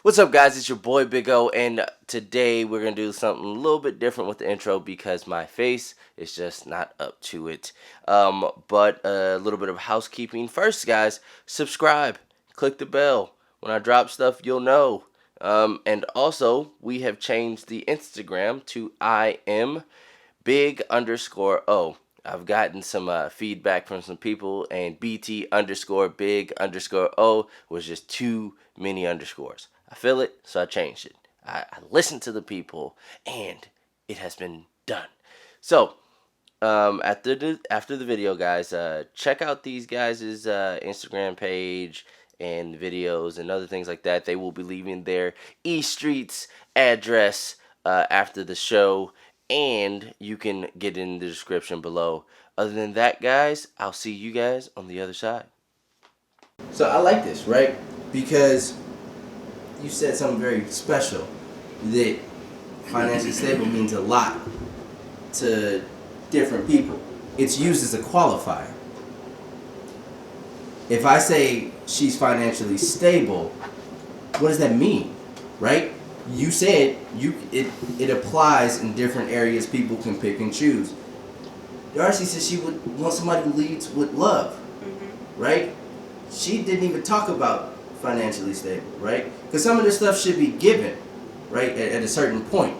What's up, guys? It's your boy Big O, and today we're gonna do something a little bit different with the intro because my face is just not up to it. But a little bit of housekeeping first, guys. Subscribe, click the bell. When I drop stuff, you'll know. And also, we have changed the Instagram to I am big_o. I've gotten some feedback from some people, and BT_big_o was just too many underscores. I feel it, so I changed it. I listened to the people, and it has been done. So, after the video, guys, check out these guys' Instagram page and videos and other things like that. They will be leaving their E-Streets address after the show, and you can get in the description below. Other than that, guys, I'll see you guys on the other side. So I like this, right? Because you said something very special, that financially stable means a lot to different people. It's used as a qualifier. If I say she's financially stable, what does that mean, right? You said it applies in different areas. People can pick and choose. Darcy said she would want somebody who leads with love, right? She didn't even talk about financially stable, right? Because some of this stuff should be given, right, at a certain point,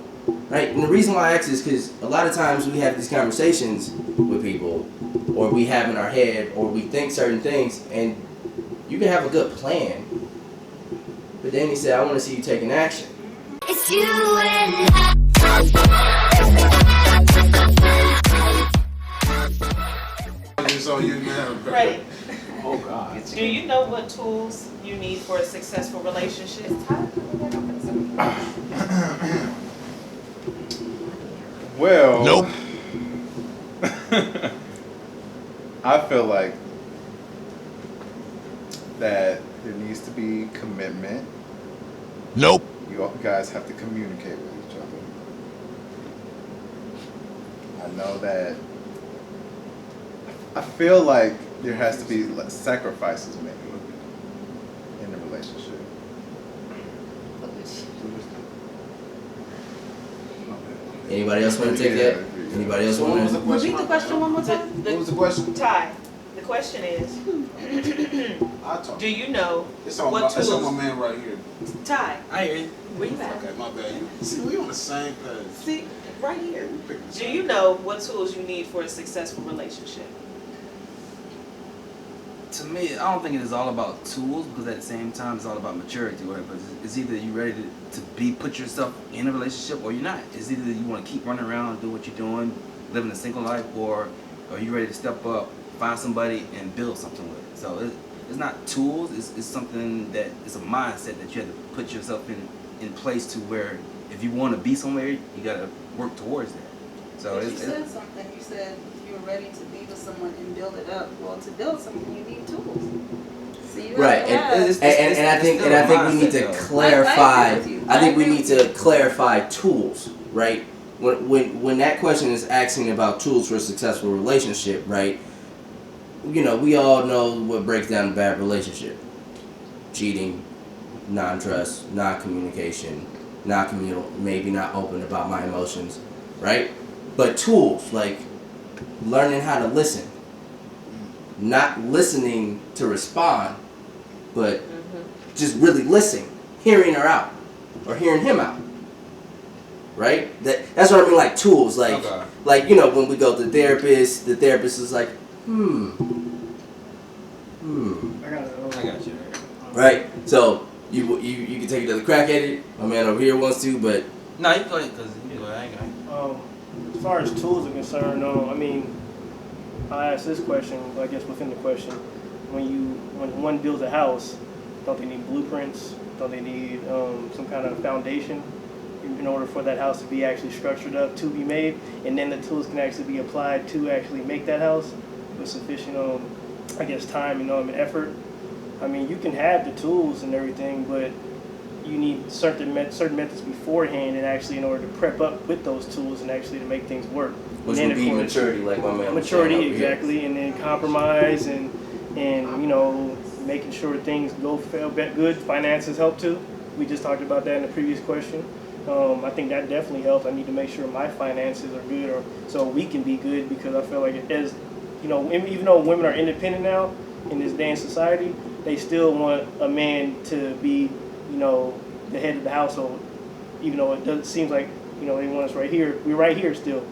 right? And the reason why I ask is because a lot of times we have these conversations with people, or we have in our head, or we think certain things, and you can have a good plan, but then he said, I want to see you taking action. It's you and It's on you now. Ready. Oh God. Do you know what tools you need for a successful relationship? Well. Nope. I feel like that there needs to be commitment. Nope. You guys have to communicate with each other. I know that. I feel like there has to be sacrifices made in the relationship. Anybody else want to take that? Anybody else want to? Repeat the question one more time. What was the question? Ty, the question is, do you know It's on what my, it's on tools? my man right here. Ty, I hear you. where you at? Okay, my bad. See, we on the same page. See, right here. We picking the Do same- you know what tools you need for a successful relationship? To me, I don't think it is all about tools, because at the same time, it's all about maturity, right? But it's either you ready to put yourself in a relationship or you're not. It's either you want to keep running around, do what you're doing, living a single life, or are you ready to step up, find somebody, and build something with it. So it's not tools. It's something that it's a mindset that you have to put yourself in place to where if you want to be somewhere, you got to work towards that. So But you said something. You said you're ready to be with someone and build it up. Well, to build something, you need tools. So you Right, have to have. and I think we need to clarify. I agree with you. I think we I agree need with to clarify tools, right? When that question is asking about tools for a successful relationship, right? You know, we all know what breaks down a bad relationship: cheating, non-trust, non-communication, non-communal, maybe not open about my emotions, right? But tools like learning how to listen, not listening to respond, but just really listening, hearing her out, or hearing him out, right? That's what I mean, like tools, like Okay. like you know when we go to the therapist is like, I got you. right? So you can take another crack at it. My man over here wants to, but No, you go ahead, because you go ahead. I ain't got it. As far as tools are concerned, I mean, I asked this question, I guess within the question, when one builds a house, don't they need blueprints? Don't they need some kind of foundation in order for that house to be actually structured up to be made? And then the tools can actually be applied to actually make that house with sufficient, I guess, time and effort. I mean, you can have the tools and everything, but you need certain methods beforehand, and actually in order to prep up with those tools and actually to make things work. which And would then, be of course, maturity, like my man was saying maturity, over here. exactly, and then compromise and making sure things go good. Finances help too. We just talked about that in the previous question. I think that definitely helps. I need to make sure my finances are good, or so we can be good, because I feel like as you know, even though women are independent now in this day and society, they still want a man to be, you know, the head of the household. Even though it seems like, you know, they want us right here, we're right here still,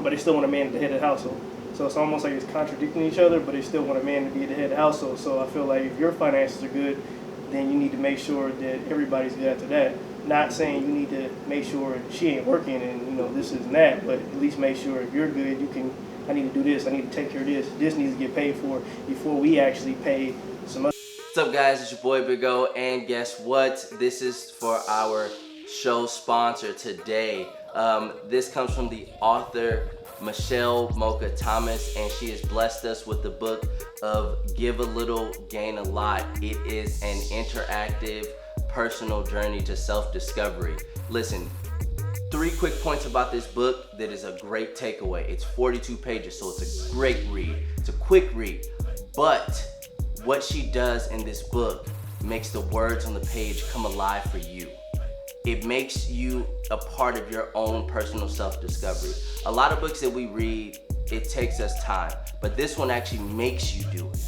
but they still want a man at the head of the household. So it's almost like it's contradicting each other, but they still want a man to be at the head of the household. So I feel like if your finances are good, then you need to make sure that everybody's good after that. Not saying you need to make sure she ain't working and, you know, this and that, but at least make sure if you're good, you can, I need to do this, I need to take care of this, this needs to get paid for before we actually pay some other. What's up, guys? It's your boy Big O, and guess what? This is for our show sponsor today. This comes from the author Michelle Mocha Thomas, and she has blessed us with the book of Give a Little, Gain a Lot. It is an interactive personal journey to self-discovery. Listen, 3 quick points about this book that is a great takeaway. It's 42 pages, so it's a great read. It's a quick read, but what she does in this book makes the words on the page come alive for you. It makes you a part of your own personal self-discovery. A lot of books that we read, it takes us time, but this one actually makes you do it.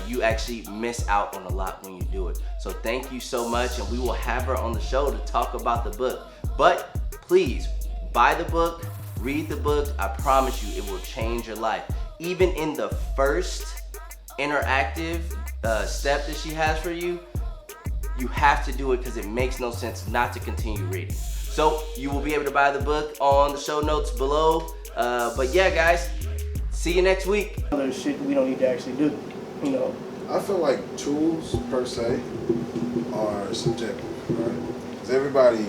You actually miss out on a lot when you do it. So thank you so much, and we will have her on the show to talk about the book. But please, buy the book, read the book. I promise you, it will change your life. Even in the first interactive step that she has for you, you have to do it because it makes no sense not to continue reading. So you will be able to buy the book on the show notes below. But yeah, guys, see you next week. Other shit we don't need to actually do, you know. I feel like tools per se are subjective, right? Because everybody,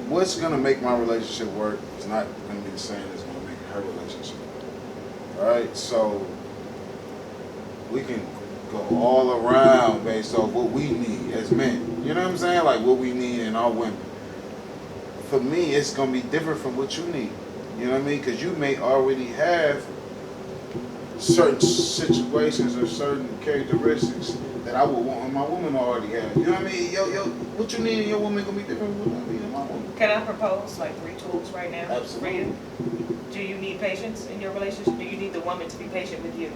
what's gonna make my relationship work is not gonna be the same as gonna make her relationship work. Alright, so we can go all around based off what we need as men. You know what I'm saying? Like what we need in our women. For me, it's gonna be different from what you need. You know what I mean? Because you may already have certain situations or certain characteristics that I would want in my woman already have. You know what I mean? Yo, what you need in your woman gonna be different from what I need in my woman. Can I propose like 3 tools right now Absolutely. for you? Do you need patience in your relationship? Do you need the woman to be patient with you?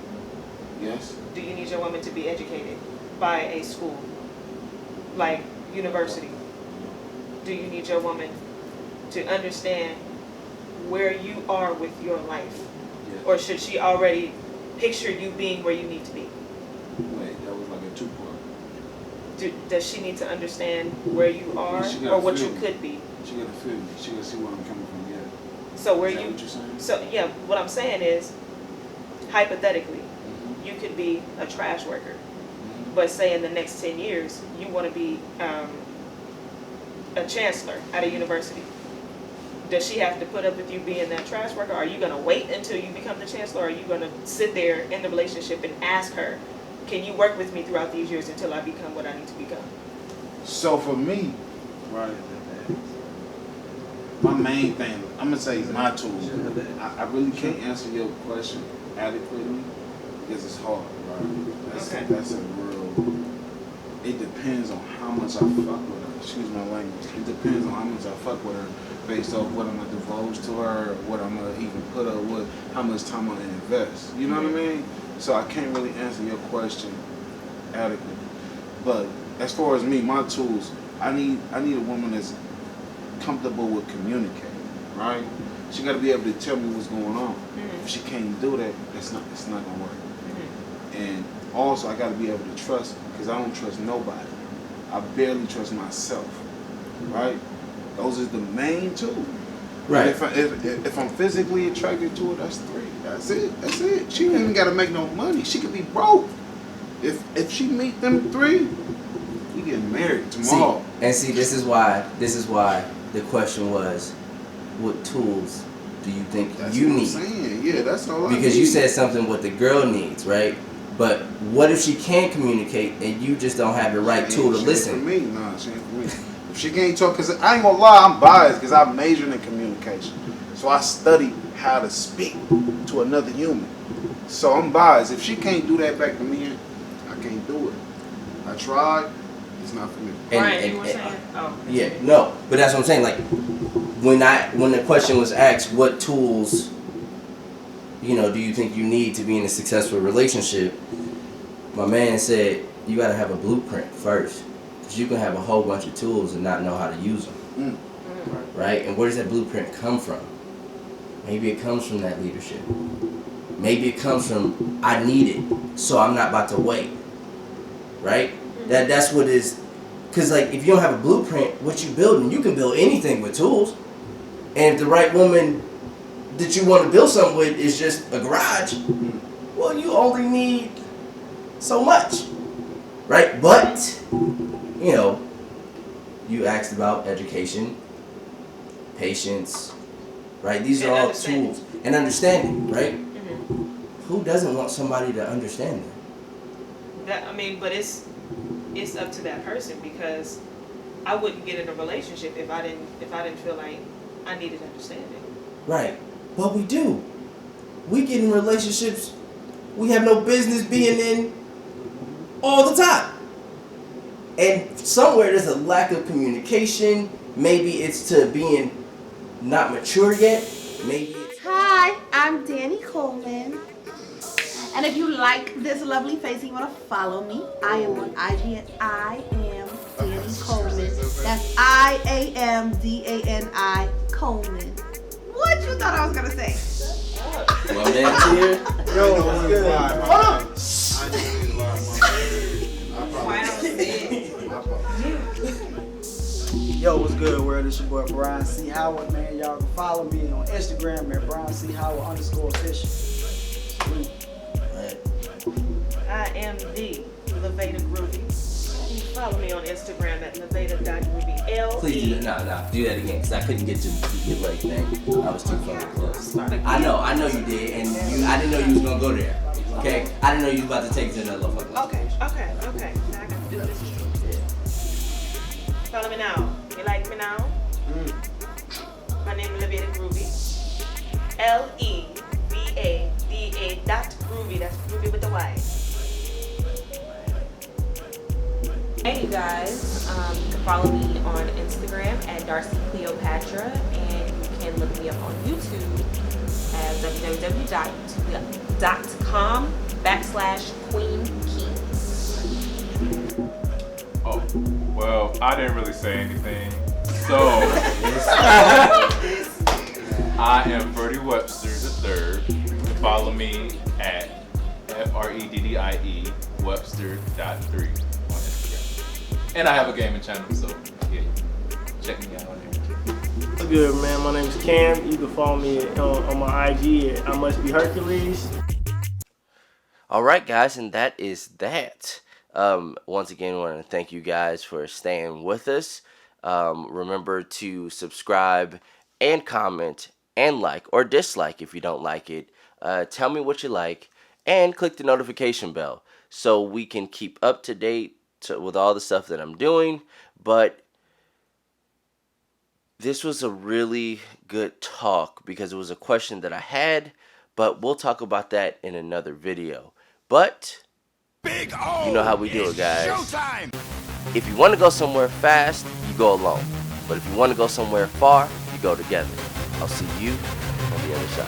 Yes. Do you need your woman to be educated by a school, like university? Do you need your woman to understand where you are with your life? Yeah. Or should she already picture you being where you need to be? Wait, that was like a 2-part. Does she need to understand where you are, Yeah, she gotta or what feel you me. could be? She gotta feel me. She gotta see where I'm coming from. Yeah. So where Is that you, what you're saying? so yeah, what I'm saying is, hypothetically, Mm-hmm. you could be a trash worker, Mm-hmm. but say in the next 10 years, you want to be a chancellor at a university. Does she have to put up with you being that trash worker? Are you going to wait until you become the chancellor? Or are you going to sit there in the relationship and ask her, can you work with me throughout these years until I become what I need to become? So for me, right, my main thing, I'm gonna say, is my tools. I really can't answer your question adequately because it's hard, right? Okay. That's a real. It depends on how much I fuck with her. Excuse my language. It depends on how much I fuck with her, based off what I'm gonna divulge to her, what I'm gonna even put up with, how much time I'm gonna invest. You know what I mean? So I can't really answer your question adequately. But as far as me, my tools, I need a woman that's comfortable with communicating, right? She got to be able to tell me what's going on. Mm-hmm. If she can't do that, it's not gonna work. Mm-hmm. And also, I got to be able to trust, because I don't trust nobody. I barely trust myself, right? Those are the main two. Right. If I'm physically attracted to her, that's 3. That's it. She ain't even got to make no money. She could be broke. If she meet them 3, we get married tomorrow. See, this is why the question was, what tools do you think That's you what need? I'm saying. Yeah, that's all I need. Because you said something what the girl needs, right? But what if she can't communicate and you just don't have the right tool to She listen? ain't for me. Nah, she ain't for me. If she can't talk, because I ain't gonna lie, I'm biased because I majored in communication. So I studied how to speak to another human. So I'm biased. If she can't do that back to me, I can't do it. I tried, It's not for me. Brian, you were saying? Oh. Yeah, no, but that's what I'm saying. Like when the question was asked, what tools, do you think you need to be in a successful relationship? My man said you gotta have a blueprint first, because you can have a whole bunch of tools and not know how to use them, right? And where does that blueprint come from? Maybe it comes from that leadership. Maybe it comes from I need it, so I'm not about to wait, right? That's what is, because like if you don't have a blueprint, what you building, you can build anything with tools, and if the right woman that you want to build something with is just a garage, well, you only need so much, right? But you asked about education, patience, right? These are all tools, and understanding, right? Who doesn't want somebody to understand them? But it's up to that person, because I wouldn't get in a relationship if I didn't feel like I needed understanding. Right, but we do. We get in relationships we have no business being in all the time. And somewhere there's a lack of communication. Maybe it's to being not mature yet. Maybe it's... Hi, I'm Dani Coleman. And if you like this lovely face and you want to follow me, I am on IG at I am Dani Coleman. That's IAMDANI Coleman. What you thought I was going to say? My man's here. Yo, what's good? Hold on. Yo, what's good, world? It's your boy Brian C. Howard, man. Y'all can follow me on Instagram at Brian C. Howard _official. I am the Levada Groovy. You can follow me on Instagram at Levada.Groovy. Please do that. Do that again, because I couldn't get to your leg thing. I was too fucking close. I know you did, and I didn't know you was gonna go there. Okay, I didn't know you was about to take it to another fucking level. Okay. Now I gotta do this. Follow me now. You like me now? My name is Levada Groovy. Levada.Groovy. That's Groovy with the Y. Hey you guys, you can follow me on Instagram at Darcy Cleopatra, and you can look me up on YouTube at www.youtube.com/QueenKeys. Oh, well, I didn't really say anything, so I am Freddie Webster III. Follow me at FREDDIE Webster.3 on Instagram. And I have a gaming channel, so yeah, check me out on there. What's good, man? My name is Cam. You can follow me on my IG at I Must Be Hercules. All right, guys, and that is that. Once again, I want to thank you guys for staying with us. Remember to subscribe and comment and like or dislike if you don't like it. Tell me what you like and click the notification bell so we can keep up to date with all the stuff that I'm doing. But this was a really good talk because it was a question that I had, but we'll talk about that in another video. But you know how we do it, guys. Showtime! If you want to go somewhere fast, you go alone. But if you want to go somewhere far, you go together. I'll see you on the other side.